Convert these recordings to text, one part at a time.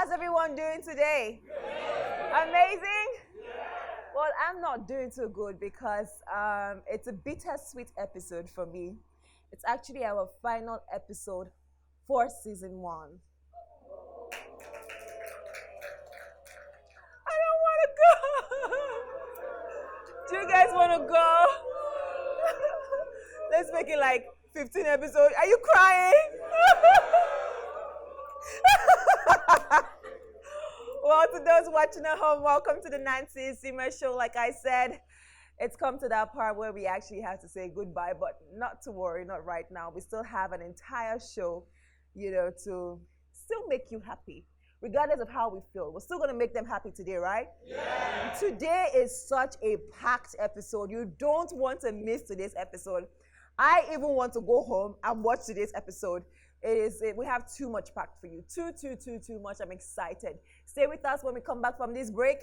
How's everyone doing today? Amazing? Well, I'm not doing too good because it's a bittersweet episode for me. It's actually our final episode for season 1. I don't want to go. Do you guys want to go? Let's make it like 15 episodes. Are you crying? Well, to those watching at home, welcome to the Nancy Isime show. Like I said, it's come to that part where we actually have to say goodbye, but not to worry, not right now. We still have an entire show, to still make you happy, regardless of how we feel. We're still going to make them happy today, right? Yeah. Today is such a packed episode. You don't want to miss today's episode. I even want to go home and watch today's episode. We have too much packed for you. Too much. I'm excited. Stay with us when we come back from this break.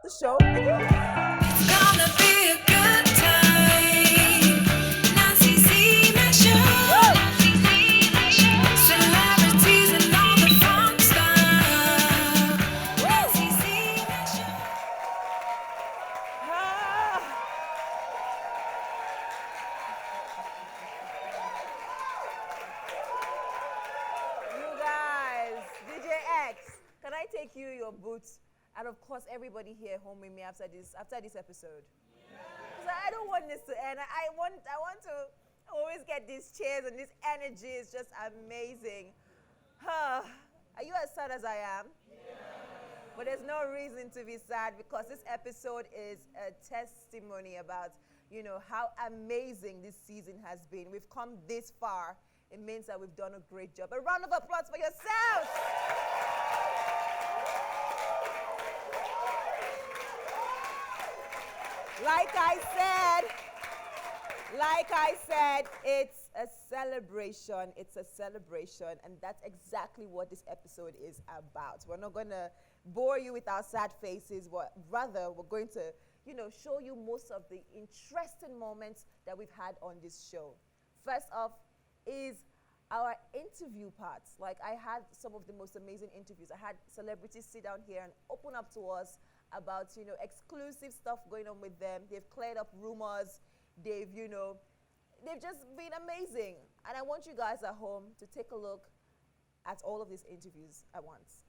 The show. It's gonna be a good time. Nancy Isime show. Celebrities and all the fun stuff. Nancy Isime show. You guys, DJ X, can I take you your boots? And of course, everybody here home with me after this episode. Because I don't want this to end. I want to always get these cheers and this energy is just amazing. Are you as sad as I am? But there's no reason to be sad because this episode is a testimony about, how amazing this season has been. We've come this far. It means that we've done a great job. A round of applause for yourselves. Like I said, it's a celebration. It's a celebration, and that's exactly what this episode is about. We're not going to bore you with our sad faces, but rather we're going to, show you most of the interesting moments that we've had on this show. First off is our interview parts. Like, I had some of the most amazing interviews. I had celebrities sit down here and open up to us about, exclusive stuff going on with them. They've cleared up rumors. They've just been amazing. And I want you guys at home to take a look at all of these interviews at once.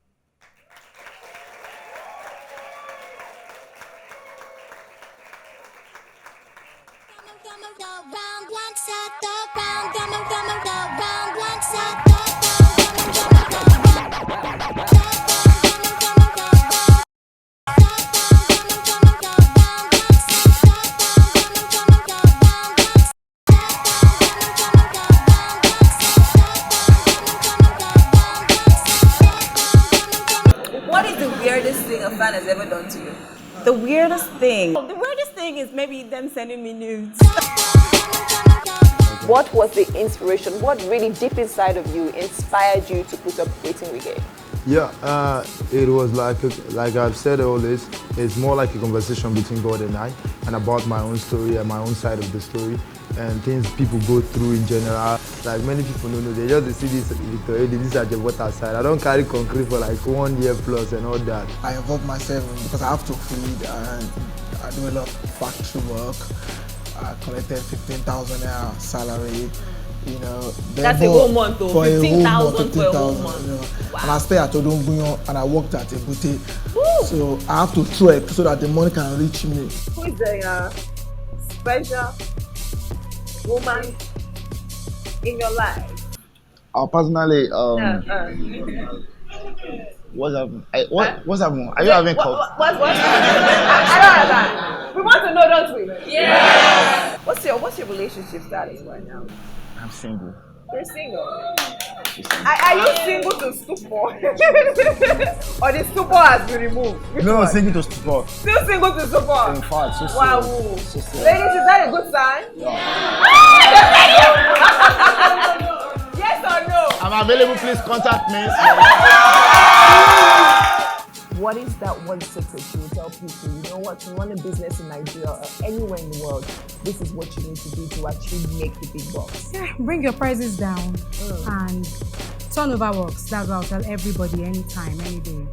What is the weirdest thing a fan has ever done to you? The weirdest thing is maybe them sending me nudes. What was the inspiration? What really deep inside of you inspired you to put up Waiting We Gave? Yeah, it was like I've said always, it's more like a conversation between God and I, and about my own story and my own side of the story, and things people go through in general. Like many people don't know, they just see this this at the water side. I don't carry concrete for like 1 year plus and all that. I involve myself because I have to feed and I do a lot of factory work. I collected 15,000 naira salary. That's a whole month though, 15,000 for a whole month. Wow. And I stay at Odongunyo and I worked at a boutique. So I have to trek so that the money can reach me. Who is the special woman in your life? Personally, what's happening? What's happening? Are you having cough? What? I don't understand. We want to know, don't we? Yeah. What's your relationship status right now? I'm single. You're single. Are you single to stupor? Or the stupor has been removed? No, single to stupor. Still single to stupor? In fact, so wow. So Ladies, is that a good sign? Yeah. Yes or no? I'm available, please contact me. What is that one secret you will tell people? You know what, to run a business in Nigeria or anywhere in the world, this is what you need to do to actually make the big bucks. Yeah, bring your prices down and Turnover works. That's what I'll tell everybody anytime, any day.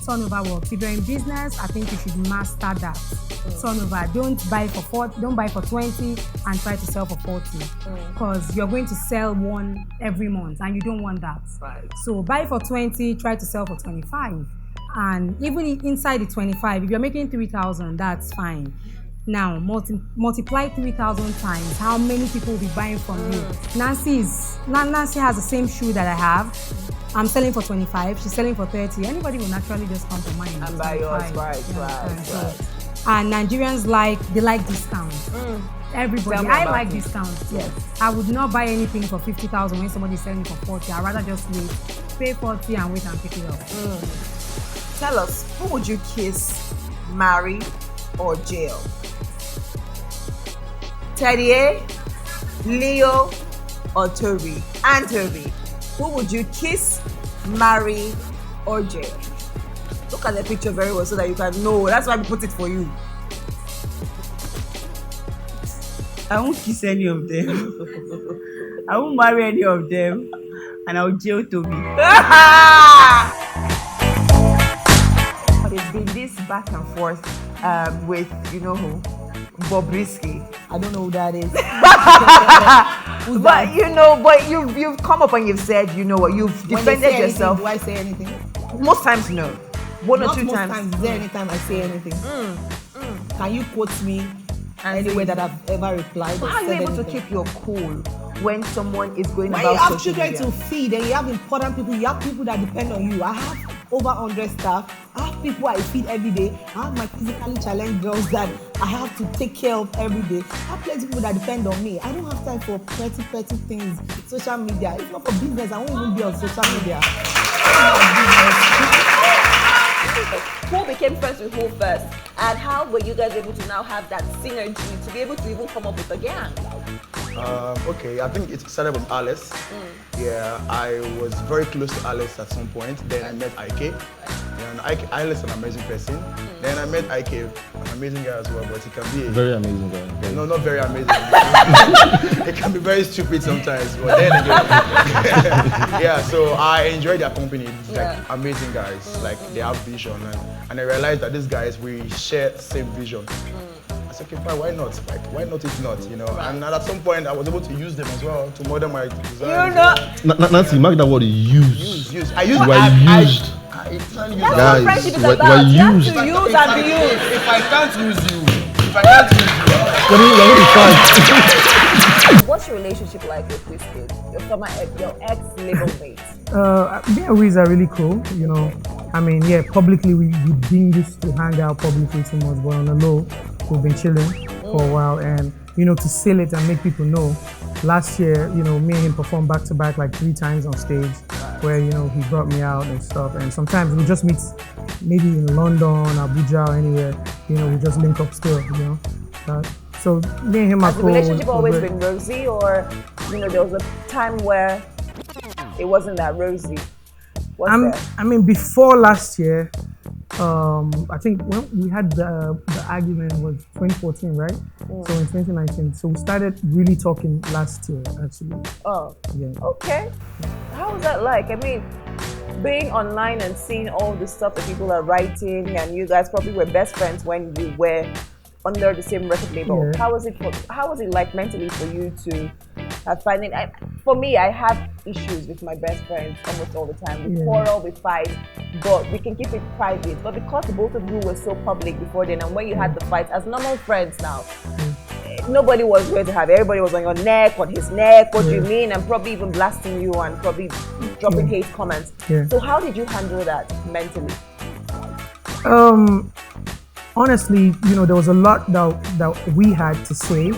Turnover works. If you're in business, I think you should master that. Turnover. Don't buy for 20 and try to sell for 40. Because you're going to sell one every month and you don't want that. Right. So buy for 20, try to sell for 25. And even inside the 25, if you're making 3,000, that's fine. Now, multiply 3,000 times. How many people will be buying from you? Nancy has the same shoe that I have. I'm selling for 25. She's selling for 30. Anybody will naturally just come to mine And buy yours, 25. right. And Nigerians like discounts. Everybody, Tell me I about like it. discounts. Yes. I would not buy anything for 50,000 when somebody's selling for 40. I'd rather just wait, pay 40 and wait and pick it up. Tell us, who would you kiss, marry, or jail? Teddy A, Leo, or Toby? And Toby, who would you kiss, marry, or jail? Look at the picture very well so that you can know. That's why we put it for you. I won't kiss any of them. I won't marry any of them. And I'll jail Toby. There's been this back and forth with, you know who? Bobrisky. I don't know who that is. But you've come up and you've said, you know what, you've When they defended say yourself. Anything, do I say anything? Most times, no. One or Not two most times. Is there any time I say anything? Can you quote me anywhere that I've ever replied? How or are you said able to anything? keep your cool when someone is going When about you have social children media? to feed and you have important people, you have people that depend on you. I have over 100 staff. I have people I feed every day. I have my physically challenged girls that I have to take care of every day. I have plenty of people that depend on me. I don't have time for petty things. Social media. It's not for business. I won't even be on social media. Who became friends with who first? And how were you guys able to now have that synergy to be able to even come up with a gang? Okay, I think it started from Alice. Yeah, I was very close to Alice at some point. Then I met Ike. And Alice is an amazing person. Then I met Ike, an amazing guy as well, but he can be Very amazing guy. no, not very amazing. It can be very stupid sometimes, but then again, yeah. So I enjoy their company. Like amazing guys, like they have vision, and I realized that these guys we share same vision. I said, okay, fine, why not? Like, why not if not, you know? And at some point, I was able to use them as well to model my designs. Nancy, mark that word, use. Use. I used. You were used. I can't use That's that. what friendship is were about. You have used. to use and be used. If I can't use you, What's your relationship like with Wizkid? Your ex-label mate. Me and Wiz are really cool, you know. I mean, yeah, publicly we didn't used to hang out publicly too much, but on the low, we've been chilling for a while. And, you know, to seal it and make people know, last year, you know, me and him performed back to back like 3 times on stage where, you know, he brought me out and stuff. And sometimes we just meet maybe in London, Abuja, or anywhere, you know, we just link up still, you know. So me and him are Has the cool. relationship always We're- been rosy, or, you know, there was a time where it wasn't that rosy? I mean, before last year, I think when we had the argument was 2014, right? So in 2019, so we started really talking last year, actually. Oh, Yeah. okay. How was that like? I mean, being online and seeing all the stuff that people are writing, and you guys probably were best friends when you were under the same record label. Yeah. How was it like mentally for you to finding? For me, I have issues with my best friends almost all the time. We quarrel, we fight, but we can keep it private. But because the both of you were so public before then, and when you had the fight as normal friends now, nobody was going to have. Everybody was on your neck, on his neck. What do you mean? And probably even blasting you and probably dropping hate comments. Yeah. So how did you handle that mentally? Honestly, you know, there was a lot that we had to say,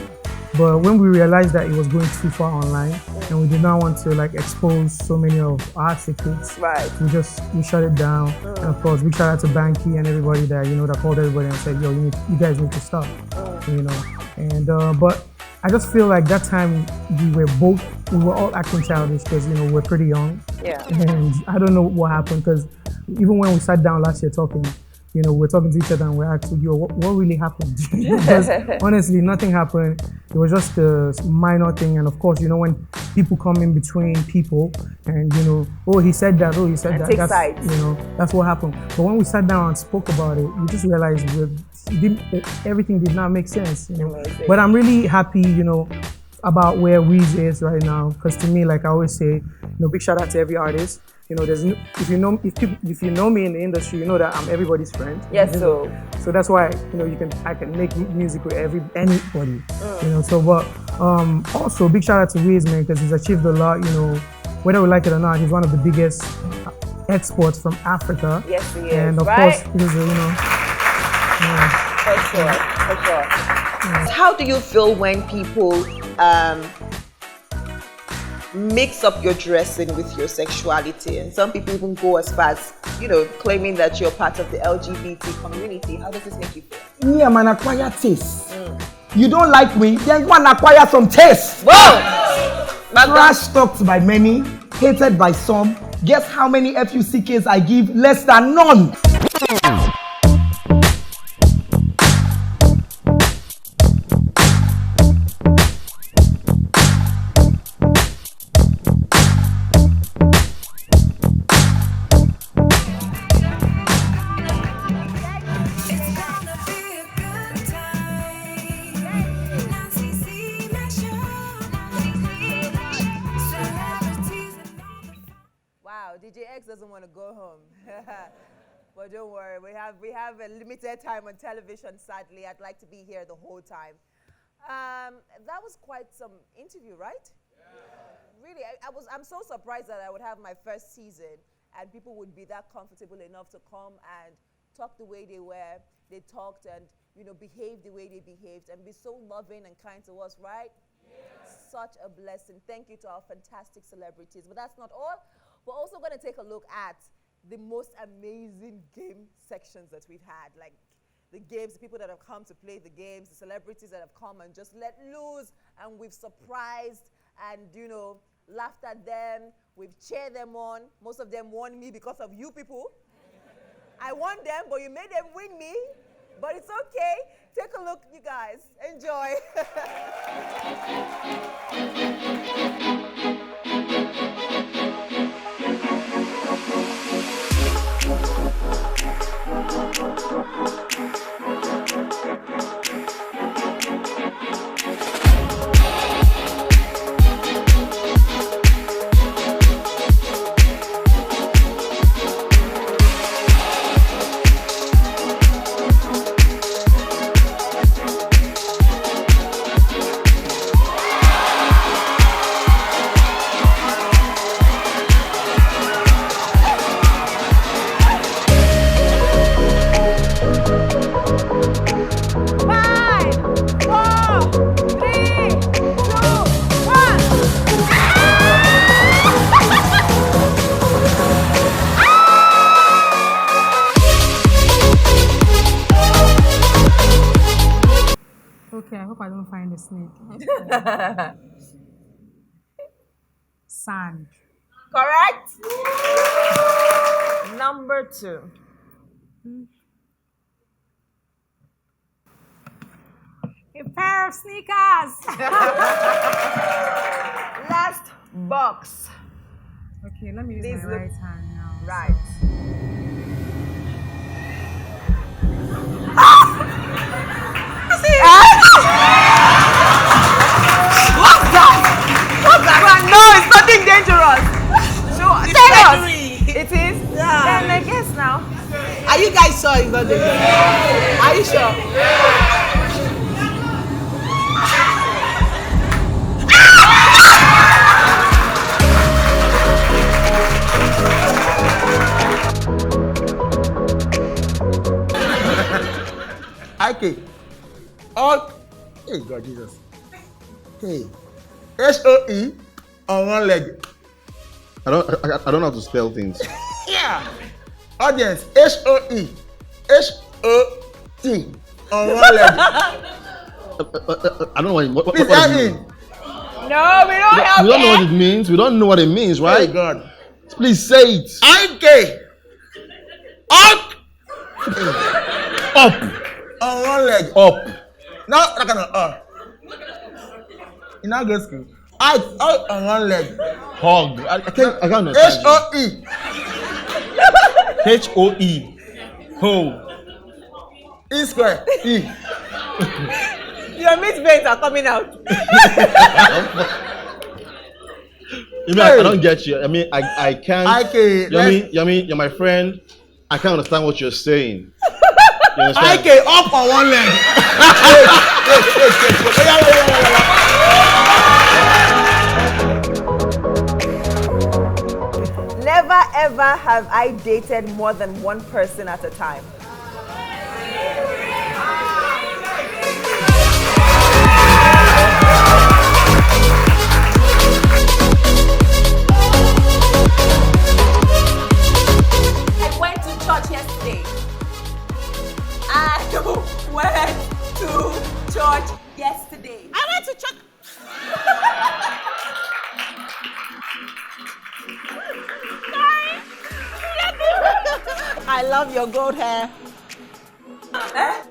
but when we realized that it was going too far online and we did not want to like expose so many of our secrets, Right. we shut it down. And of course, big shout out to Banky and everybody that, you know, that called everybody and said, yo, you guys need to stop, you know. And but I just feel like that time we were all acting childish because, you know, we're pretty young. Yeah. And I don't know what happened, because even when we sat down last year talking, you know, we're talking to each other and we're asking, yo, what really happened? Because honestly, nothing happened. It was just a minor thing. And of course, you know, when people come in between people, and oh, he said that, oh, he said And that. take That's sides. that's what happened. But when we sat down and spoke about it, we just realized everything did not make sense. Amazing. But I'm really happy, about where Wiz is right now, because to me, like I always say, big shout out to every artist. There's if you know me in the industry, you know that I'm everybody's friend. Yes, so that's why I can make music with anybody. So but also big shout out to Wiz, man, because he's achieved a lot. Whether we like it or not, he's one of the biggest exports from Africa. Yes, he is. And of right? course, he's For sure. How do you feel when people mix up your dressing with your sexuality? And some people even go as far as, claiming that you're part of the LGBT community. How does this make you feel? Me, I'm an acquired taste. You don't like me, then go and acquire some taste. Whoa! Trash talked by many, hated by some. Guess how many FUCKs I give? Less than none. It's gonna be a good time. Nancy Isime show. Celebrities and all the Wow, DJ X doesn't want to go home. But don't worry, we have a limited time on television, sadly. I'd like to be here the whole time. That was quite some interview, right? Yeah. Really, I'm so surprised that I would have my first season and people would be that comfortable enough to come and talk the way they were. They talked and, behaved the way they behaved and be so loving and kind to us, right? Such a blessing. Thank you to our fantastic celebrities. But that's not all. We're also going to take a look at the most amazing game sections that we've had. Like the games, the people that have come to play the games, the celebrities that have come and just let loose, and we've surprised and, laughed at them. We've cheered them on. Most of them won me because of you people. I won them, but you made them win me. But it's okay. Take a look, you guys. Enjoy. Okay, I hope I don't find a snake. Sand. Correct? Number 2. A pair of sneakers. Last box. Okay, let me use These my look- right hand now. Right. What's that? No, it's nothing dangerous. So, tell us. It is? Yeah. Then I guess now. Are you guys sure it's not dangerous? Are you sure? Okay. All. Hey, God, Jesus. Hey. SOE on one leg. I don't know how to spell things. Yeah. Audience. SOE. SOT on one leg. I don't know what Please it add means. in. No, we don't have We don't know what it means. We don't know what it means, Hey, right? God. Please say it. IK. Up. Up. On one leg. Up. Now, that kind of You now go school. Out on one leg. Hog. I can't understand. H-O-E. H-O-E. Ho. E square. E. Your meat veins are coming out. You mean I don't get you? I mean I can't. IK. You're my friend. I can't understand what you're saying. You understand? IK up on one leg. Never ever have I dated more than one person at a time. I went to church yesterday. I went to church yesterday. I went to church. I love your gold hair. Eh?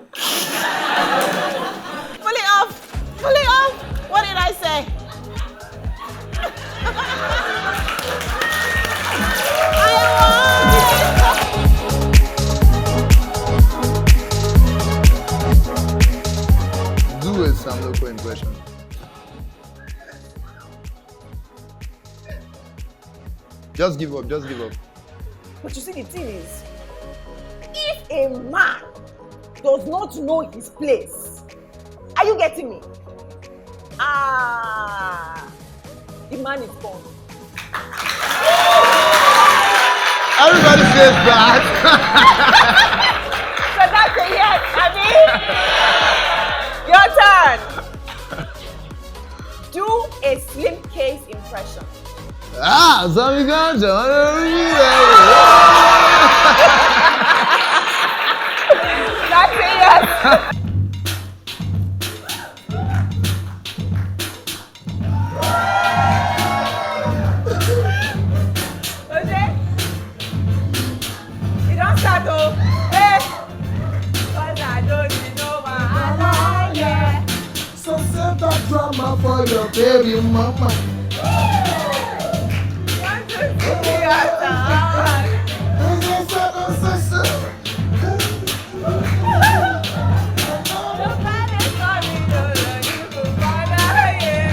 Pull it off. Pull it off. What did I say? Do some local impression. Just give up. Just give up. But you see, the thing is, if a man does not know his place, are you getting me? The man is gone. Everybody says that. So that's a yes, Abby. Your turn. Do a slim case impression. Sammy Ganja. That's a yes. Okay. You don't start though. Hey. Cause I don't know my yeah. So save that drama for your baby mama. Want to see your time. Nobody's coming to learn you to find out, yeah.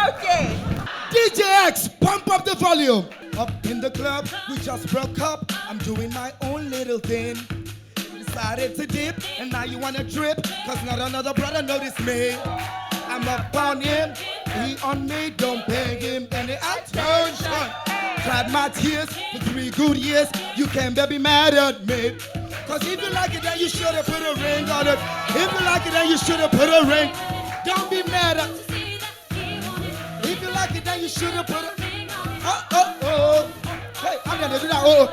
Okay. DJ X, pump up the volume. Up in the club, we just broke up. I'm doing my own little thing. Decided to dip, and now you wanna drip. Cause not another brother noticed me. I'm up on him, he on me, don't pay him any attention. Cried my tears for 3 good years, you can't be mad at me. Cause if you like it, then you should've put a ring on it. If you like it, then you should've put a ring. Don't be mad at me. If you like it, then you should've put a oh. Hey, I'm gonna do that. Oh.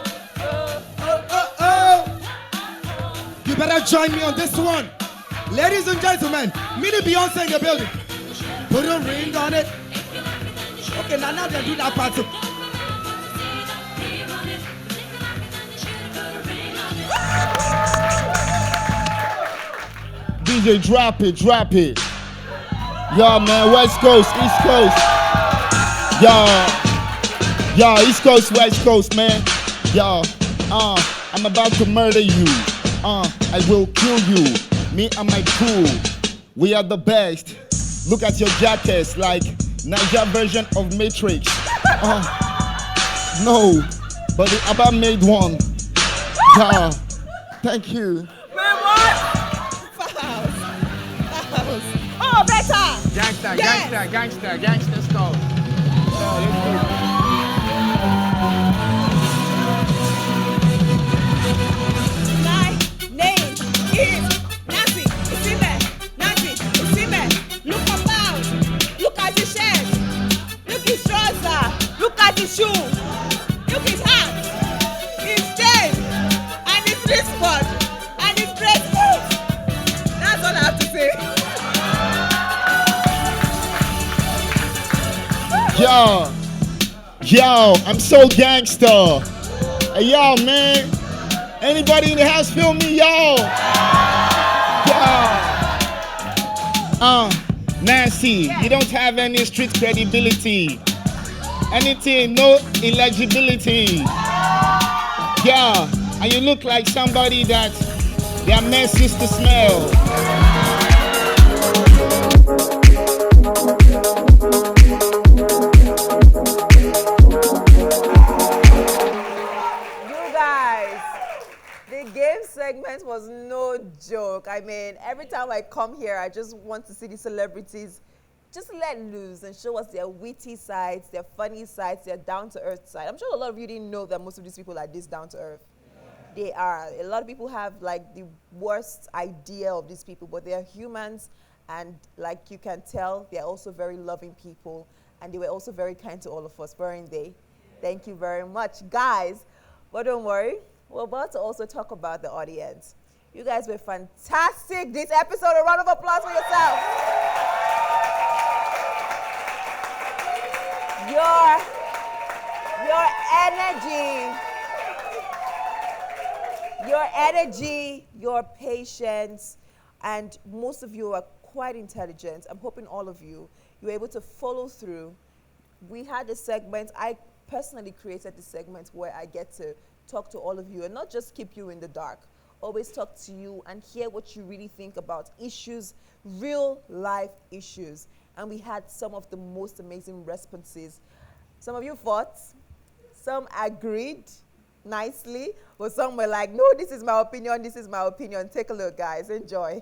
You better join me on this one. Ladies and gentlemen, mini Beyonce in the building. Put a ring on it. Okay, now they do that part too. DJ, drop it. Yo, man, West Coast, East Coast. Yo, East Coast, West Coast, man. Yo, I'm about to murder you. I will kill you. Me and my crew, we are the best. Look at your jackets, like Niger version of Matrix. No, but the ABBA made one. Yeah, thank you. Man, what? Fouls. Oh, better. Gangster, Yes. gangster stuff. My name is Nancy. Isime. Nancy. Isime. Look about. Look at the shirt. his shoe, look his hand, his chain, and his wristwatch, and his bracelet. That's all I have to say. Yo, I'm so gangster. Hey, yo, man. Anybody in the house feel me, yo? Nancy, you don't have any street credibility. Anything, no illegibility. Yeah, and you look like somebody that their mess used to smell. You guys, the game segment was no joke. I mean, every time I come here, I just want to see the celebrities just let loose and show us their witty sides, their funny sides, their down-to-earth side. I'm sure a lot of you didn't know that most of these people are this down-to-earth. They are. A lot of people have like the worst idea of these people, but they're humans, and like you can tell, they're also very loving people, and they were also very kind to all of us, weren't they? Thank you very much, guys. But don't worry, we're about to also talk about the audience. You guys were fantastic this episode. A round of applause for yourself. Your energy, your patience, and most of you are quite intelligent. I'm hoping all of you were able to follow through. We had a segment, I personally created this segment where I get to talk to all of you and not just keep you in the dark. Always talk to you and hear what you really think about issues, real life issues. And we had some of the most amazing responses. Some of you fought, some agreed nicely, but some were like, no, this is my opinion, this is my opinion. Take a look, guys, enjoy.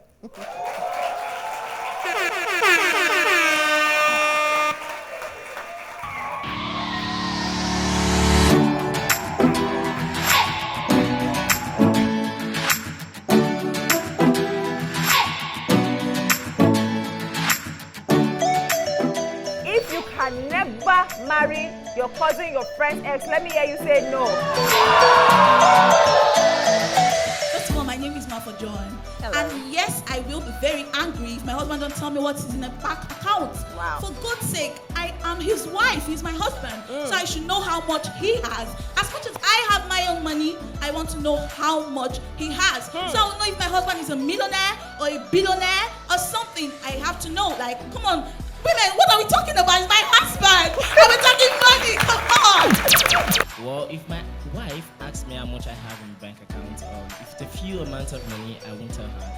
Marry your cousin, your friend's ex. Let me hear you say no. First of all, my name is Martha John. Hello. And yes, I will be very angry if my husband don't tell me what is in a bank account. Wow. For God's sake, I am his wife. He's my husband. So I should know how much he has. As much as I have my own money, I want to know how much he has. So I will know if my husband is a millionaire or a billionaire or something. I have to know. Like, come on. Women, what are we talking about? It's my husband. Are we talking money? Come on. Well, if my wife asks me how much I have in the bank account, if it's a few amount of money, I won't tell her.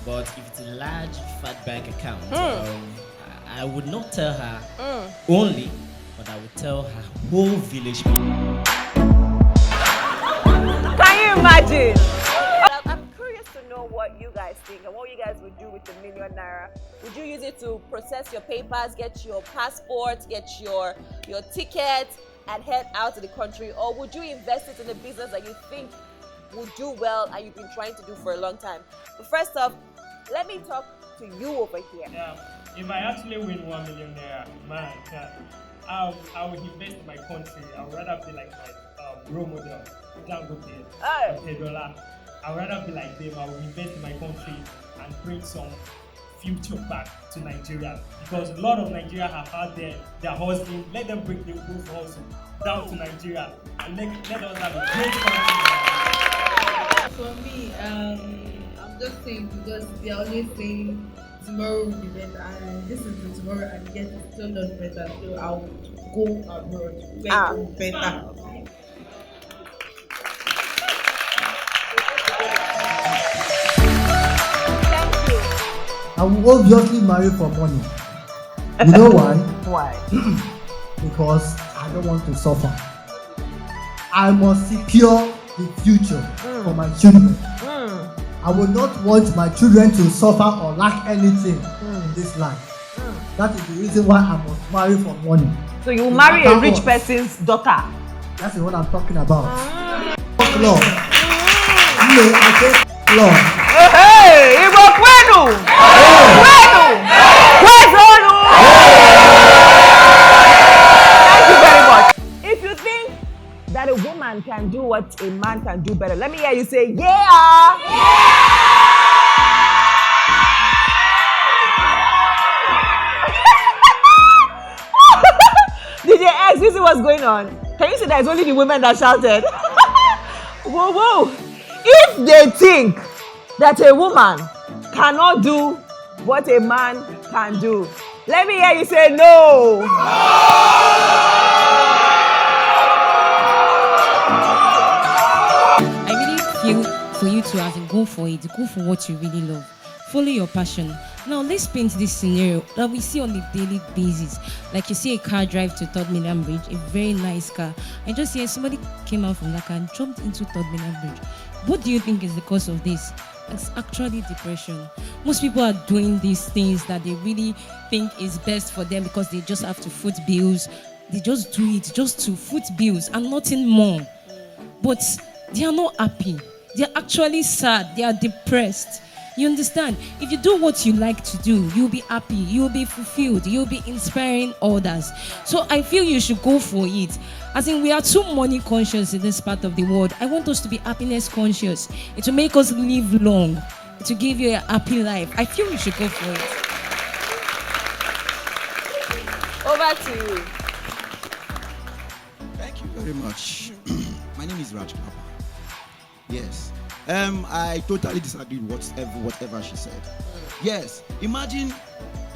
But if it's a large, fat bank account, I would not tell her only, but I would tell her whole village people. Can you imagine? I'm curious to know what you guys think and what you guys would do with the million naira. Would you use it to process your papers, get your passport, get your ticket, and head out to the country? Or would you invest it in a business that you think would do well and you've been trying to do for a long time? But first off, let me talk to you over here. Yeah, if I actually win 1 million naira, man, I would invest in my country. I would rather be like my role model, Dangote, Pedola. I would rather be like them. I would invest in my country and bring some future back to Nigeria, because a lot of Nigeria have had their hustling. Let them bring the whole hustle down to Nigeria and let us have a great country. For me, I'm just saying because they are always saying tomorrow will be better, and this is the tomorrow, and yet it's still not better. So I'll go abroad where it's better. I will obviously marry for money. You know why? Why? Because I don't want to suffer. I must secure the future for my children. I will not want my children to suffer or lack anything in this life. That is the reason why I must marry for money. So you will marry a rich person's daughter? That's what I'm talking about. Fuck law. I say law. Hey, Igbo kwenu! Kwenu! Kwezonu! Thank you very much. can do what a man can do better. Let me hear you say, yeah! DJ X, you see what's going on? Can you see that it's only the women that shouted? Whoa, whoa. If they think that a woman cannot do what a man can do, let me hear you say no. I really feel for you to have go for it, go for what you really love. Follow your passion. Now let's paint this scenario that we see on a daily basis. Like you see a car drive to Third Mainland Bridge, a very nice car, and just here somebody came out from that car and jumped into Third Mainland Bridge. What do you think is the cause of this? It's actually depression. Most people are doing these things that they really think is best for them because they just have to foot bills. They just do it just to foot bills and nothing more. But they are not happy. They are actually sad. They are depressed. You understand? If you do what you like to do, you'll be happy, you'll be fulfilled, you'll be inspiring others. So I feel you should go for it. As in, we are too money conscious in this part of the world. I want us to be happiness conscious. It will make us live long. It will give you a happy life. I feel you should go for it. Over to you. Thank you very much. My name is Raj Papa. Yes. I totally disagree with whatever she said. Yes, imagine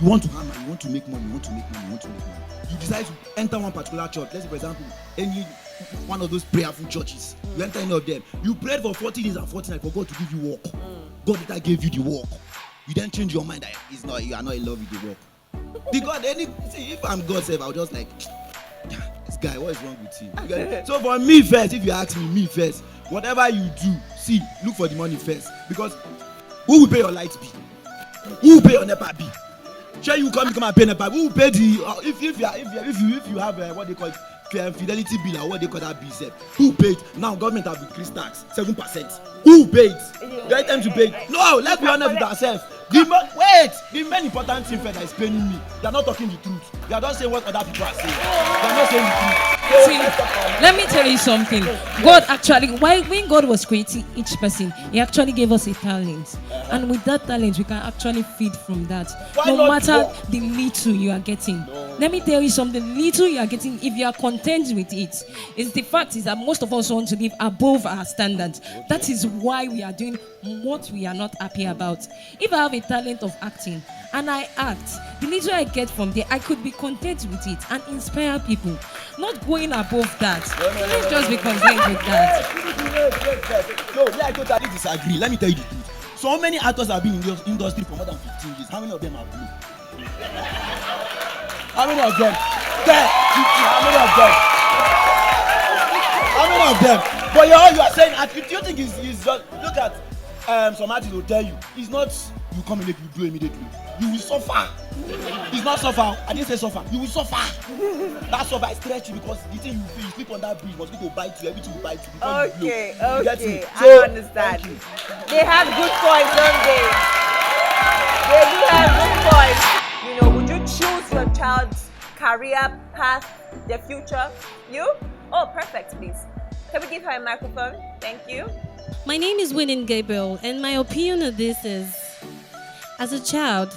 you want to hammer, you want to make money, you decide to enter one particular church. Let's say, for example, any one of those prayerful churches. You enter any of them. You prayed for 40 days and 40 nights for God to give you work. God later gave you the work. You then change your mind that you are not in love with the work. Because if I'm God, I'll just like, this guy, what is wrong with him? So for me first, if you ask me first, whatever you do, look for the money first. Because who will pay your light bill? Who will pay your NEPA bill? Sure, you come and pay NEPA. Who will pay the if you have what they call fidelity bill or what they call that bill? Who paid? Now government have increased tax 7%. Who paid? You have time to pay. No, let's be honest with ourselves. The main important thing that is paining me, they are not talking the truth. They are not saying what other people are saying. They are not saying the truth. See, let me tell you something. God actually, when God was creating each person, He actually gave us a talent. And with that talent, we can actually feed from that. No matter the little you are getting. Let me tell you something. Little you are getting, if you are content with it, is the fact is that most of us want to live above our standards. That is why we are doing what we are not happy about. If I have a talent of acting and I act, the little I get from there, I could be content with it and inspire people. Not going above that. Let's just be content with that. No, I totally disagree. Let me tell you the truth. So many actors have been in the industry for more than 15 years. How many of them are blue? How many of them? 10, 50, how many of them? But you are saying, if you think it's just, look at some artists will tell you, it's not you come and make you do immediately. You will suffer. It's not suffer. I didn't say suffer. You will suffer. That suffer is stretchy because the thing you feel, you sleep on that bridge, mosquito will bite you, everything will bite you. Okay, you get me? I understand. They have good points, don't they? They do have good points. You know, would you choose your child's career path, their future? You? Oh, perfect, please. Can we give her a microphone? Thank you. My name is Winnie Gabriel, and my opinion on this is, as a child,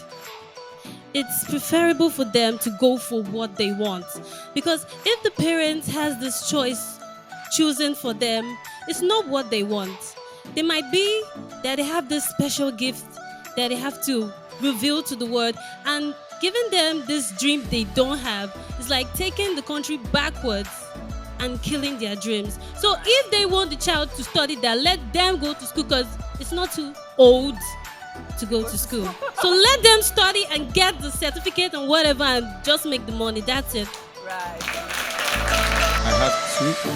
it's preferable for them to go for what they want. Because if the parents has this choice chosen for them, it's not what they want. They might be that they have this special gift that they have to reveal to the world, and giving them this dream they don't have is like taking the country backwards and killing their dreams. So if they want the child to study that, let them go to school because it's not too old to go to school. So let them study and get the certificate and whatever and just make the money. That's it. Right. I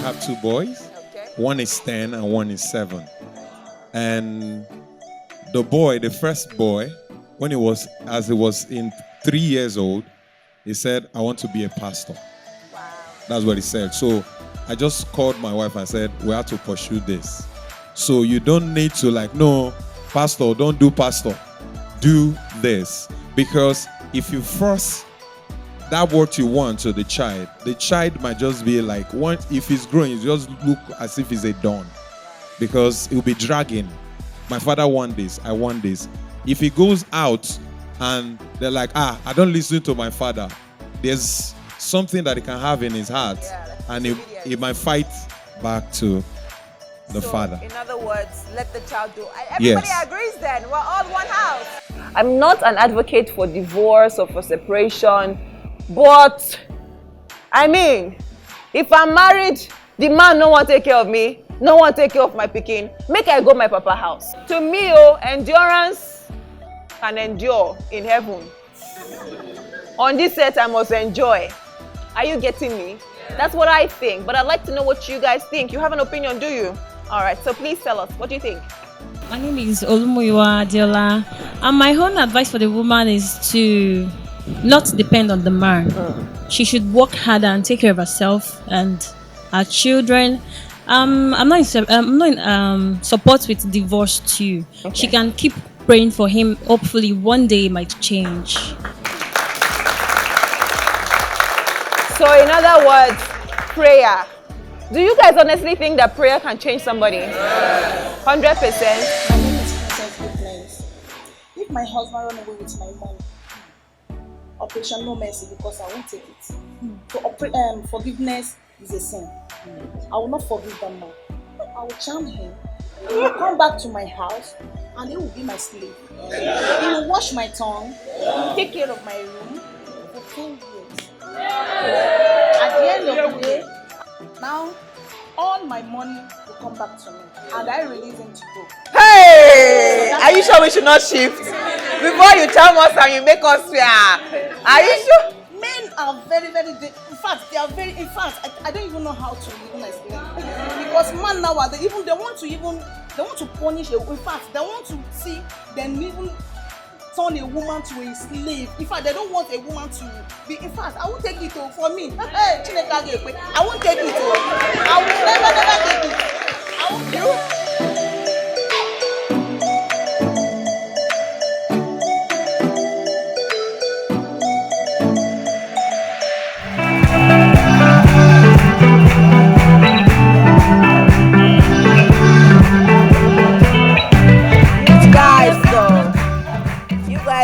have two boys. Okay. One is 10 and one is 7. And the first boy, when he was in 3 years old, he said, I want to be a pastor. Wow. That's what he said. So I just called my wife and said, we have to pursue this. So you don't need to no, pastor, don't do pastor. Do this. Because if you force that what you want to the child might just be like, if he's growing, it just look as if he's a don, because he'll be dragging. My father want this, I want this. If he goes out and they're like, I don't listen to my father, there's something that he can have in his heart, and he might fight back to the father. In other words, let the child do. Everybody Yes. agrees then. We're all one house. I'm not an advocate for divorce or for separation, but I mean, if I'm married, the man no one take care of me, no one take care of my pikin, make I go my papa house. To me, endurance can endure in heaven. On this set, I must enjoy. Are you getting me? That's what I think, but I'd like to know what you guys think. You have an opinion, do you? All right, so please tell us, what do you think? My name is Olumuyiwa Adiola, and my own advice for the woman is to not depend on the man. She should work harder and take care of herself and her children. I'm not in support with divorce too. Okay. She can keep praying for him. Hopefully, one day it might change. So in other words, prayer. Do you guys honestly think that prayer can change somebody? 100%. My name is Princess Goodness. If my husband run away with my money, Operation No Mercy, because I won't take it. So forgiveness is a sin. I will not forgive that man. I will charm him. He will come back to my house and he will be my slave. He will wash my tongue. He will take care of my room for 10 years. At the end of the day, now all my money will come back to me and I release him to go. Hey! Are you sure we should not shift? Before you charm us and you make us swear. Are you sure? Men are very, very, in fact, they are very, in fact, I don't even know how to even explain it. Because man nowadays, they want to punish in fact, they want to see them even turn a woman to a slave. In fact, they don't want a woman to be, in fact, I won't take it for me. I won't take it. I will never take it. I won't take it.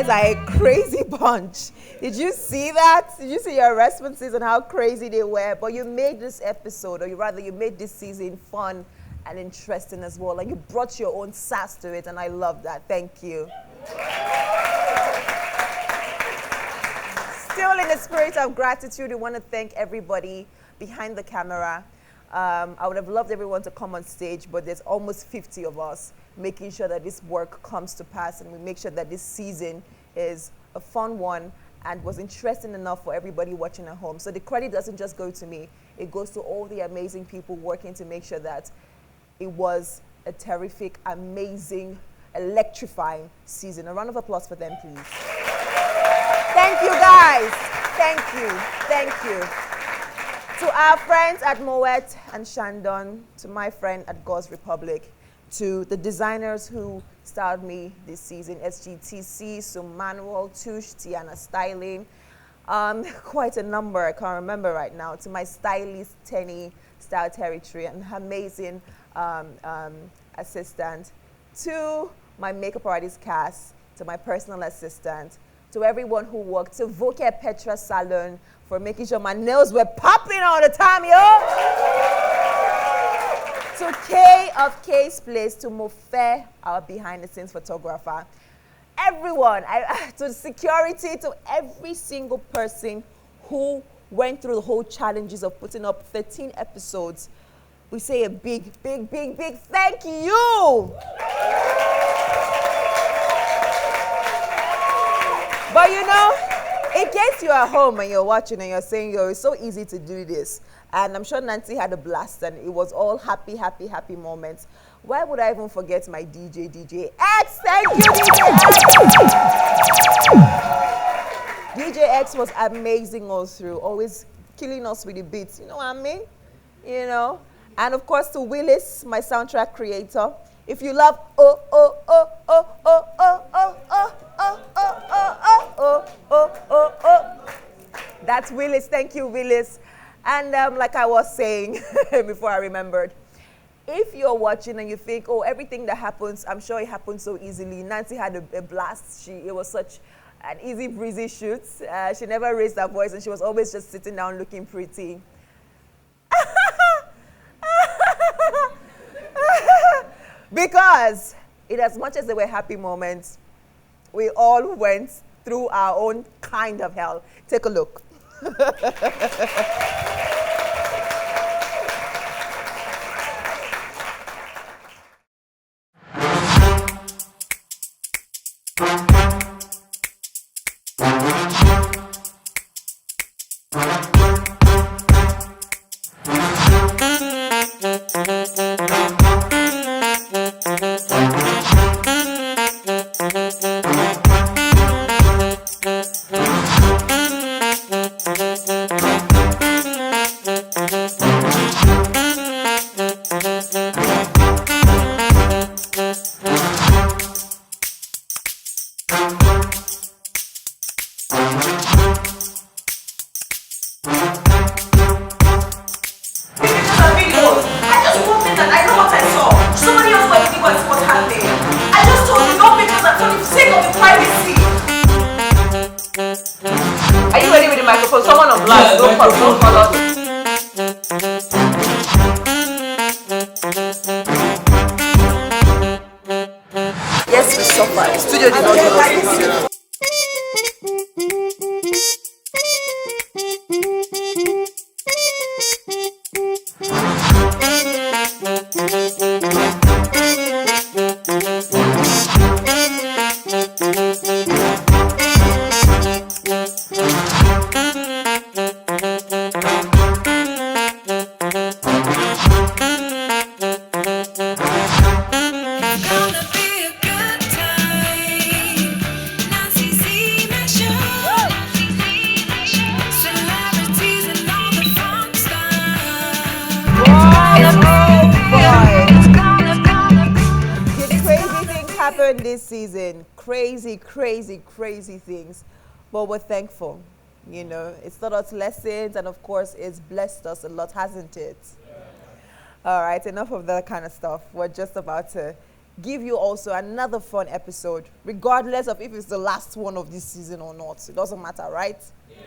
Are a crazy bunch. Did you see that? Did you see your responses and how crazy they were? But you made this episode, or you made this season fun and interesting as well. And you brought your own sass to it, and I love that. Thank you. Still in the spirit of gratitude, we want to thank everybody behind the camera. I would have loved everyone to come on stage, but there's almost 50 of us making sure that this work comes to pass, and we make sure that this season is a fun one and was interesting enough for everybody watching at home. So the credit doesn't just go to me, it goes to all the amazing people working to make sure that it was a terrific, amazing, electrifying season. A round of applause for them, please. Thank you, guys. Thank you. Thank you. To our friends at Moet and Shandon, to my friend at God's Republic, to the designers who styled me this season, SGTC, Manuel, Touche, Tiana Styling, quite a number, I can't remember right now, to my stylist, Tenny, Style Territory, an amazing assistant, to my makeup artist, Cass, to my personal assistant, to everyone who worked, to Voke Petra Salon for making sure my nails were popping all the time, yo! To K of K's Place, to Mofe, our behind-the-scenes photographer. Everyone, to security, to every single person who went through the whole challenges of putting up 13 episodes. We say a big, big, big, big thank you. But you know, in case you're at home and you're watching and you're saying, yo, it's so easy to do this. And I'm sure Nancy had a blast and it was all happy, happy, happy moments. Why would I even forget my DJ X? Thank you, DJ X. DJ X was amazing all through, always killing us with the beats. You know what I mean? You know? And of course to Willis, my soundtrack creator. If you love oh, oh, oh, oh, oh, oh, oh, oh, oh, oh, oh, oh, oh, oh, oh, that right, Willis. Thank you, Willis. And like I was saying before I remembered, if you're watching and you think, oh, everything that happens, I'm sure it happens so easily. Nancy had a blast. It was such an easy breezy shoot. She never raised her voice and she was always just sitting down looking pretty. Because in as much as there were happy moments, we all went through our own kind of hell. Take a look. Yes, we suffer. The studio did not give us this. This season, crazy things, but we're thankful. You know, it's taught us lessons, and of course, it's blessed us a lot, hasn't it? Yeah. All right, enough of that kind of stuff. We're just about to give you also another fun episode, regardless of if it's the last one of this season or not. It doesn't matter, right? Yeah.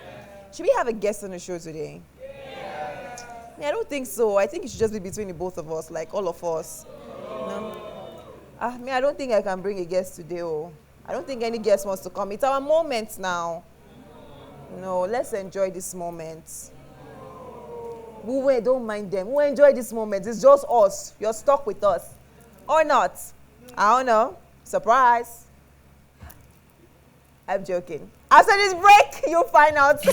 Should we have a guest on the show today? Yeah, I don't think so. I think it should just be between the both of us, like all of us. No? I don't think I can bring a guest today. Oh. I don't think any guest wants to come. It's our moment now. No, let's enjoy this moment. We don't mind them. We enjoy this moment. It's just us. You're stuck with us. Or not. I don't know. Surprise. I'm joking. After this break, you'll find out.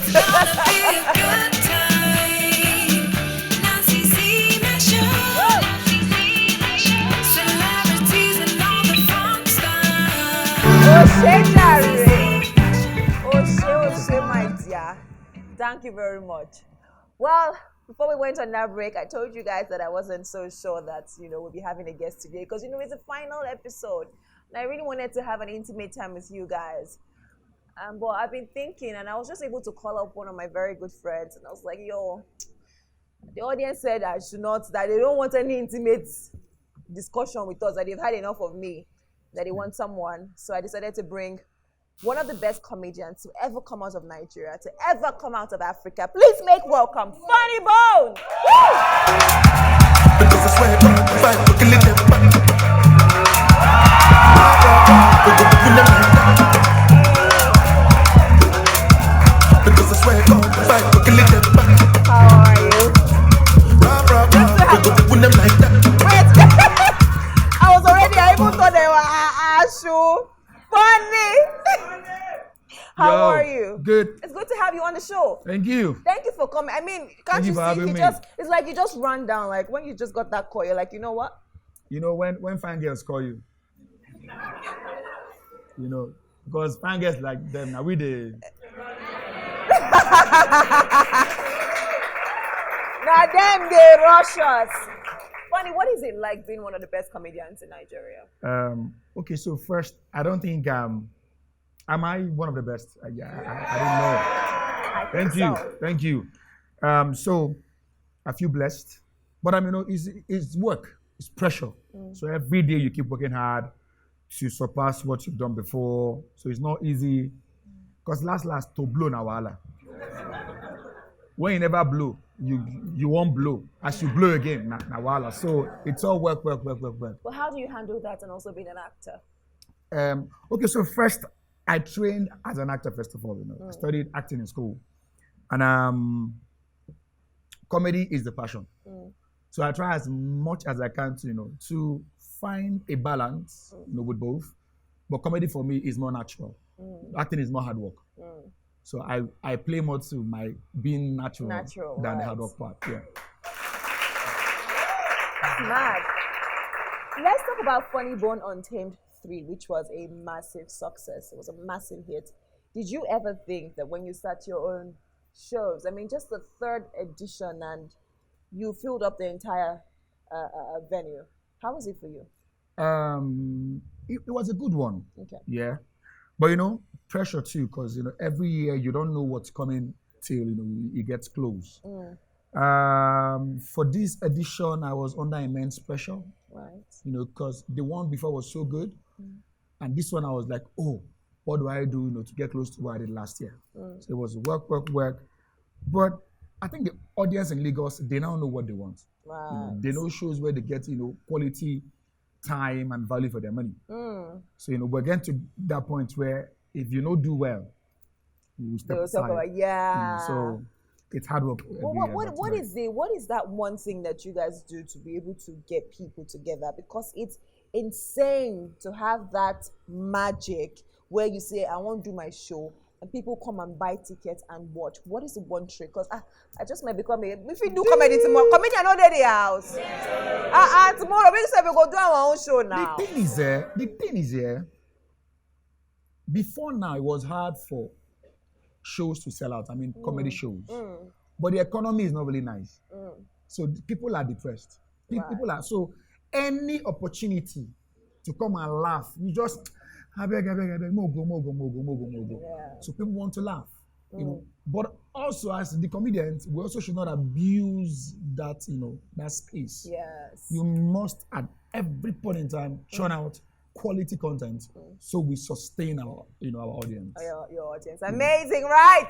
My dear. Thank you very much. Well, before we went on that break, I told you guys that I wasn't so sure that, we'll be having a guest today because, it's a final episode. And I really wanted to have an intimate time with you guys. But I've been thinking, and I was just able to call up one of my very good friends. And I was like, the audience said I should not, that they don't want any intimate discussion with us, that they've had enough of me, that they want someone. So I decided to bring one of the best comedians to ever come out of Nigeria, to ever come out of Africa. Please make welcome Funny Bone. How are you? I was already, I even thought they were Ashu. Funny. How are you? Good. It's good to have you on the show. Thank you. Thank you for coming. I mean, can't you see? It's like you just run down. Like when you just got that call, you're like, you know what? When fan girls call you, because fan girls like them now we the. Now them they rush us. Funny, what is it like being one of the best comedians in Nigeria? Okay, so first, I don't think am I one of the best? I don't know. think so. Thank you. So I feel blessed, but I mean, it's work, it's pressure. So every day you keep working hard to surpass what you've done before. So it's not easy, because last to blow na wahala. When you never blow, you won't blow. As you blow again, na wahala. So it's all work. Well, how do you handle that and also being an actor? Okay, so first I trained as an actor first of all. I studied acting in school, and comedy is the passion. So I try as much as I can to find a balance, with both. But comedy for me is more natural. Acting is more hard work. So I play more to my being natural than the hard work part. Yeah. Mad. Let's talk about Funny Bone Untamed 3, which was a massive success. It was a massive hit. Did you ever think that when you start your own shows, I mean, just the 3rd edition, and you filled up the entire venue? How was it for you? It was a good one. Okay. Yeah. But pressure too, because every year you don't know what's coming till it gets close. For this edition, I was under immense pressure. Right. Because the one before was so good, and this one I was like, oh, what do I do, to get close to what I did last year? So it was work. But I think the audience in Lagos, they now know what they want. Right. They know shows where they get quality time and value for their money. So we're getting to that point where if you don't do well, you will step aside. So it's hard work. What is that one thing that you guys do to be able to get people together? Because it's insane to have that magic where you say, I want to do my show, and people come and buy tickets and watch. What is the one trick? Because I just might become if we do comedy tomorrow, comedian not at the house. Tomorrow we say we go do our own show now. The thing is here. Before now, it was hard for shows to sell out. I mean, comedy shows. But the economy is not really nice. So people are depressed. People are, so any opportunity to come and laugh, you just, I beg, mogo. So people want to laugh. But also as the comedians, we also should not abuse that, that space. Yes. You must at every point in time churn out quality content so we sustain our our audience. Your audience. Amazing, right?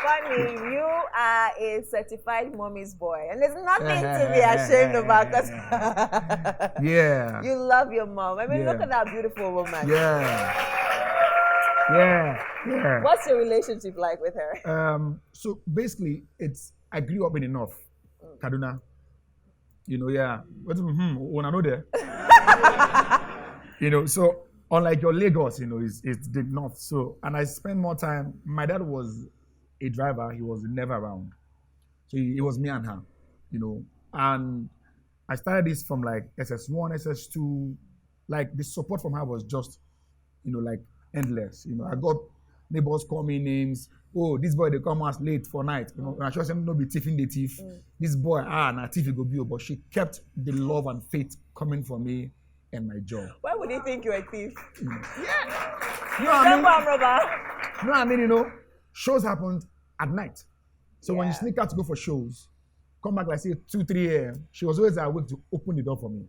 Funny, you are a certified mommy's boy, and there's nothing to be ashamed about, because you love your mom. I mean, look at that beautiful woman. Yeah. What's your relationship like with her? So basically, I grew up in the north, Kaduna. When I know there. So unlike your Lagos, it's the north. So, and I spent more time, my dad was a driver, he was never around. So it was me and her, and I started this from like SS1, SS2, like the support from her was just, like endless. I got neighbors call me names. Oh, this boy, they come us late for night. And I trust him not be thieving the thief. This boy, na thief he go be, but she kept the love and faith coming for me and my job. Why would he think you're a thief? I mean, shows happened at night. So when you sneak out to go for shows, come back like say 2, 3 a.m., she was always awake to open the door for me.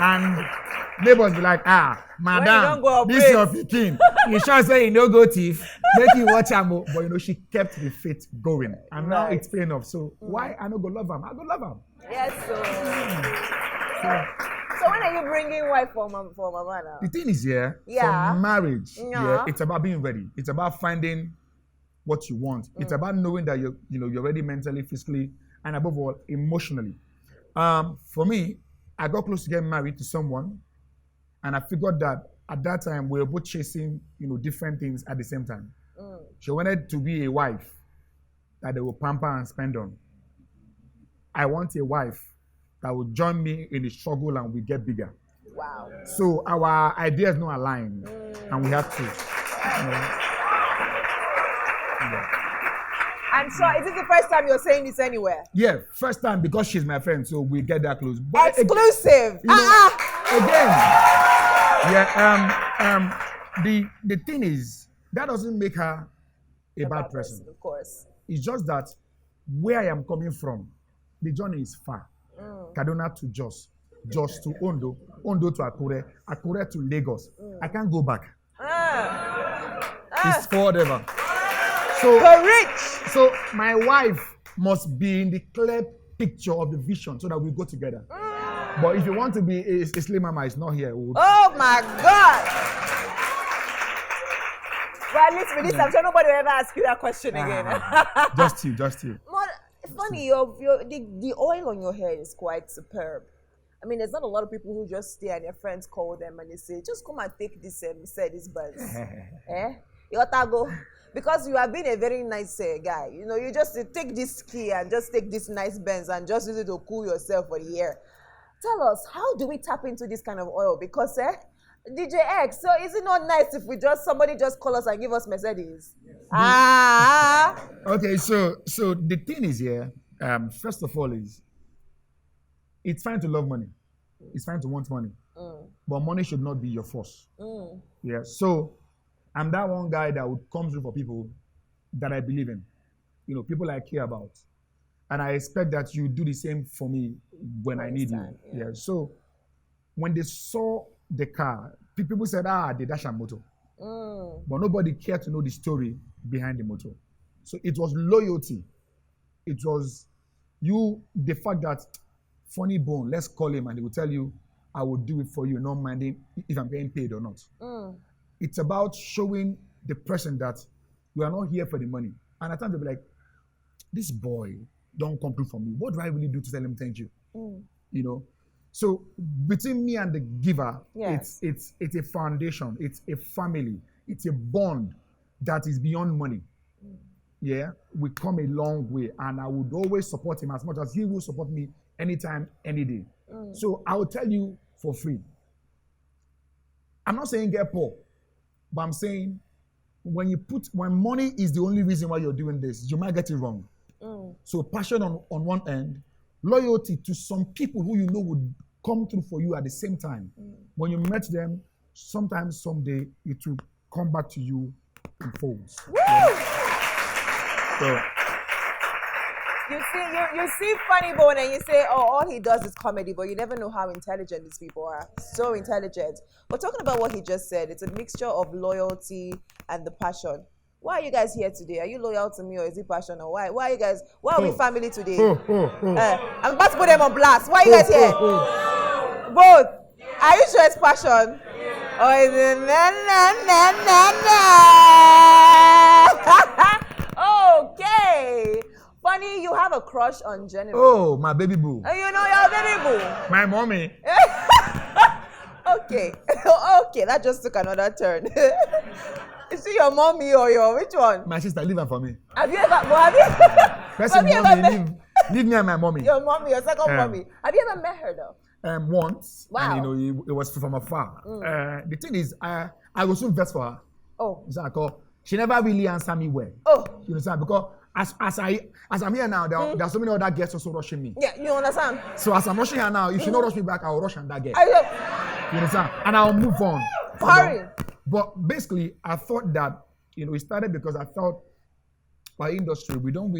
And neighbors be like, madam, this your pikin. You sure say you no go thief? Make you watch am. But she kept the faith going. And now it's paying off. So why I no go love him? I go love him. Yes, so when are you bringing wife for mama now? The thing is for marriage, it's about being ready. It's about finding what you want. It's about knowing that you're ready mentally, physically, and above all, emotionally. For me, I got close to getting married to someone, and I figured that at that time we were both chasing, different things at the same time. She wanted to be a wife that they will pamper and spend on. I want a wife that will join me in the struggle and we get bigger. Wow. So our ideas don't align, and we have to. I'm sure. Is this the first time you're saying this anywhere? Yeah, first time because she's my friend, so we get that close. But exclusive. Again, the thing is, that doesn't make her a bad person. Of course. It's just that where I am coming from, the journey is far. Kaduna to Jos, Jos to Ondo, Ondo to Akure, Akure to Lagos. I can't go back. It's forever. So my wife must be in the clear picture of the vision so that we go together. But if you want to be a slave mama, it's not here. Oh my God! Well, at least with this, I'm sure nobody will ever ask you that question again. Just you. But funny, the oil on your hair is quite superb. I mean, there's not a lot of people who just stay and their friends call them and they say, just come and take this this buzz. You got to go. Because you have been a very nice guy. You know, you just take this key and just take this nice Benz and just use it to cool yourself for the year. Tell us, how do we tap into this kind of oil? Because DJ X, so is it not nice if somebody just call us and give us Mercedes? Okay, so the thing is here, first of all it's fine to love money. It's fine to want money. But money should not be your force. Yeah, so I'm that one guy that would come through for people that I believe in. You know, people I care about. And I expect that you do the same for me when I need you. Yeah. So when they saw the car, people said, they dash a motor. But nobody cared to know the story behind the motor. So it was loyalty. It was the fact that funny bone, let's call him and he will tell you, I will do it for you, not minding if I'm getting paid or not. It's about showing the person that we are not here for the money. And at times they'll be like, this boy don't come through for me. What do I really do to tell him thank you? You know? So between me and the giver, it's a foundation, it's a family, it's a bond that is beyond money. Yeah, we come a long way, and I would always support him as much as he will support me anytime, any day. So I will tell you for free. I'm not saying get poor, but I'm saying when money is the only reason why you're doing this, you might get it wrong. So passion on one end, loyalty to some people who you know would come through for you at the same time. When you met them, sometimes someday it will come back to you in folds. So you see Funny Bone and you say, oh, all he does is comedy, but you never know how intelligent these people are. So intelligent. But talking about what he just said, it's a mixture of loyalty and the passion. Why are you guys here today? Are you loyal to me or is it passion? Or why are you guys, why are we family today? I'm about to put them on blast. Why are you guys here? Both. Are you sure it's passion? Or is it Okay. Funny, you have a crush on Genevieve. Oh, my baby boo. Oh, you know your baby boo? My mommy. Okay. Okay, that just took another turn. Is it your mommy or your which one? My sister, leave her for me. Have you ever leave me and my mommy. Your mommy, your second mommy. Have you ever met her though? Once. Wow. And it was from afar. The thing is, I was soon vex for her. Oh. So she never really answered me well. Oh. You understand? Because as I'm here now, there are so many other guests also rushing me. Yeah, you understand? So as I'm rushing her now, if she not rush me back, I will rush that guest. You understand? And I'll move on. Hurry. But basically, I thought that, it started because I felt our industry, we don't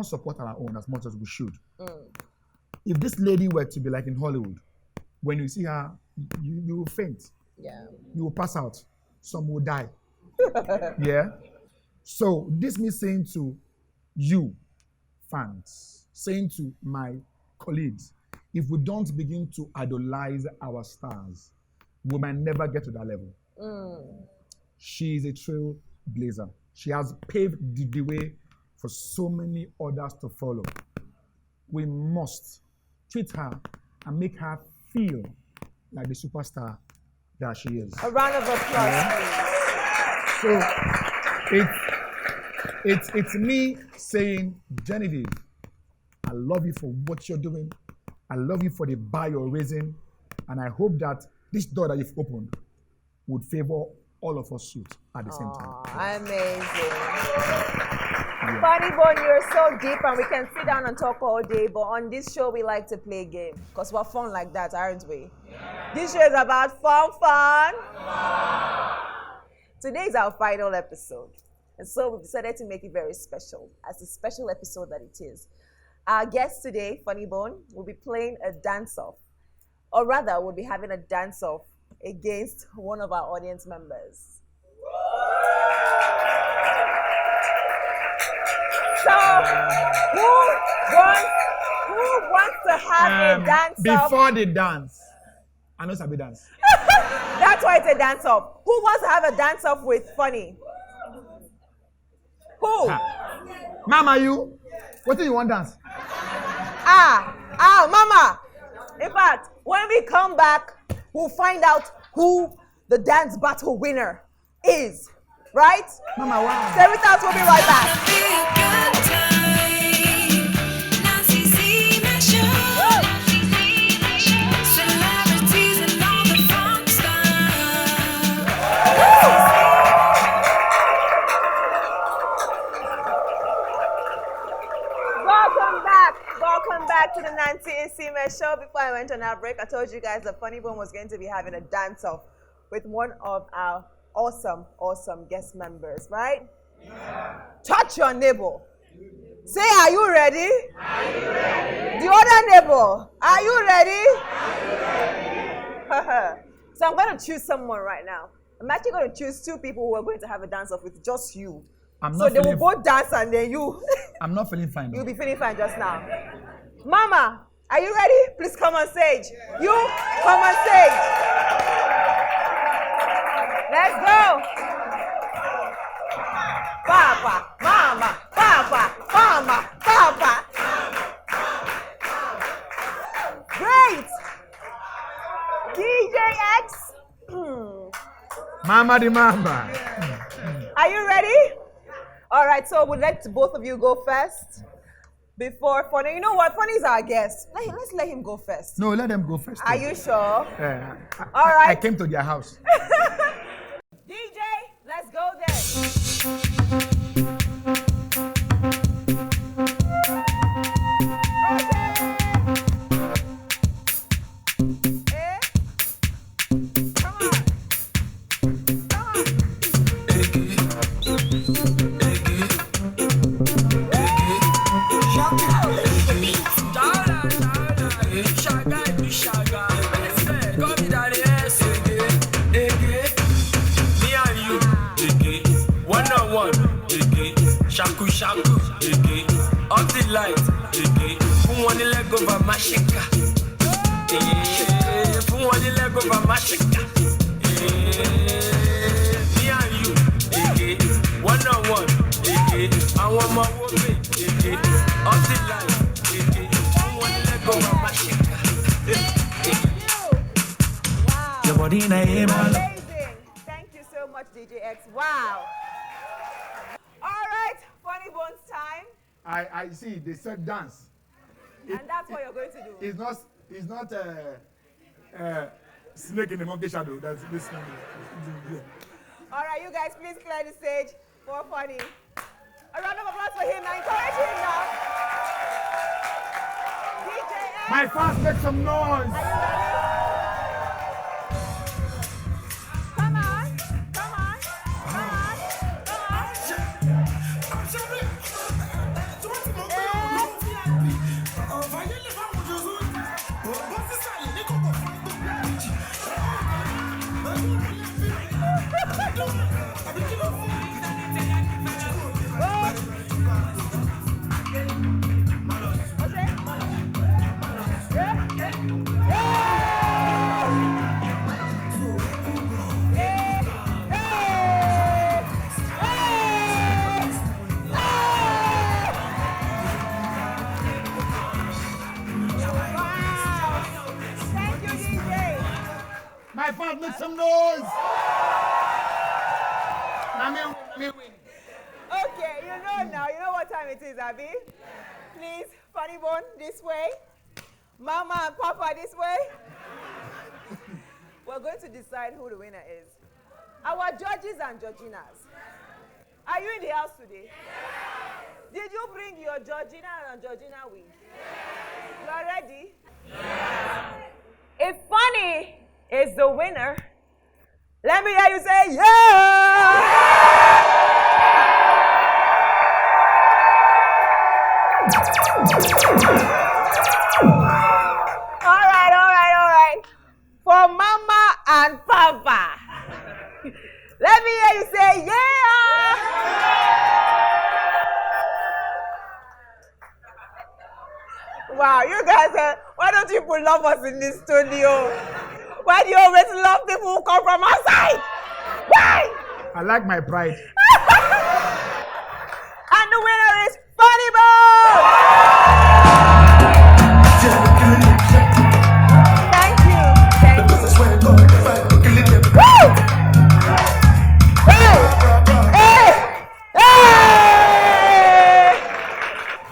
support our own as much as we should. If this lady were to be like in Hollywood, when you see her, you will faint. Yeah. You will pass out. Some will die. Yeah. So this means saying to you, fans, saying to my colleagues, if we don't begin to idolize our stars, we might never get to that level. She is a trailblazer. She has paved the way for so many others to follow. We must treat her and make her feel like the superstar that she is. A round of applause, please. So it's me saying, Genevieve, I love you for what you're doing. I love you for the bar you're raising. And I hope that this door that you've opened would favor all of us suit at the same time. Amazing. Funny Bone, you're so deep and we can sit down and talk all day, but on this show we like to play games because we're fun like that, aren't we? Yeah. This show is about fun. Today is our final episode. And so we've decided to make it very special, as a special episode that it is. Our guest today, Funny Bone, will be playing a dance-off. Or rather, we'll be having a dance-off against one of our audience members. So, who wants to have a dance-off? Before the dance, I know Sabi dance. That's why it's a dance-off. Who wants to have a dance-off with Funny? Who? Mama, you? What do you want dance? Mama. In fact, when we come back, we'll find out who the dance battle winner is. Right? Mama, wow. Stay with us. We'll be right back. Welcome back to the Nancy Isime show. Before I went on our break, I told you guys that Funny Bone was going to be having a dance-off with one of our awesome guest members, right? Yeah. Touch your neighbor. Say, are you ready? Are you ready? The other neighbor, are you ready? Are you ready? So I'm going to choose someone right now. I'm actually going to choose two people who are going to have a dance-off with just you. So they will both dance and then you. I'm not feeling fine. You'll be feeling fine just now. Mama, are you ready? Please come on stage. You, come on stage. Let's go. Papa, mama, papa, mama, papa. Great. DJ X. Mama the mama. Are you ready? All right, so we'd let both of you go first. Before Funny, you know what? Funny is our guest. Let's let him go first. No, let them go first. Are you sure? Yeah. All right. I came to their house. DJ, let's go then. Shaku shaku, up the light, who want the leg over my shaker? Who want the leg over my shaker? Me and you, one on one, I want my woman, up the light, who want the leg over my shaker? Your body in a amazing. Thank you so much, DJ X. Wow. All right, Funny Bones time. I see, they said dance. And that's what you're going to do. It's not snake in the monkey shadow. That's this thing. All right, you guys, please clear the stage for Funny. A round of applause for him. Now encourage him now. DJ X. My fans make some noise. Are you ready? Come on. My fans make some noise. Okay, you know what time it is, Abby? Please, Funny Bone, this way. Mama and Papa, this way. We're going to decide who the winner is. Our judges and judginas. Are you in the house today? Yes. Did you bring your Georgina and Georgina wig? Yes. You are ready? Yes. If Funny is the winner, Let me hear you say, yeah! All right. For Mama and Papa. Let me hear you say, yeah! Wow, you guys, why don't you people love us in this studio? Why do you always love people who come from outside? Why? I like my pride. And the winner is Funny Bone! Thank you. Woo! Hey!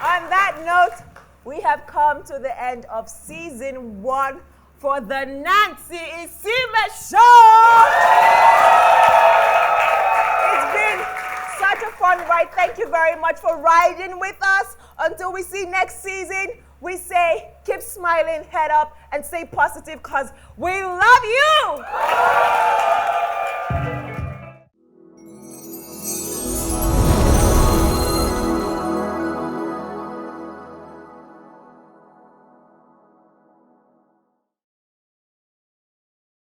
On that note, we have come to the end of season 1 for the Nancy Isime Show! It's been such a fun ride. Thank you very much for riding with us. Until we see next season, we say keep smiling, head up, and stay positive because we love you!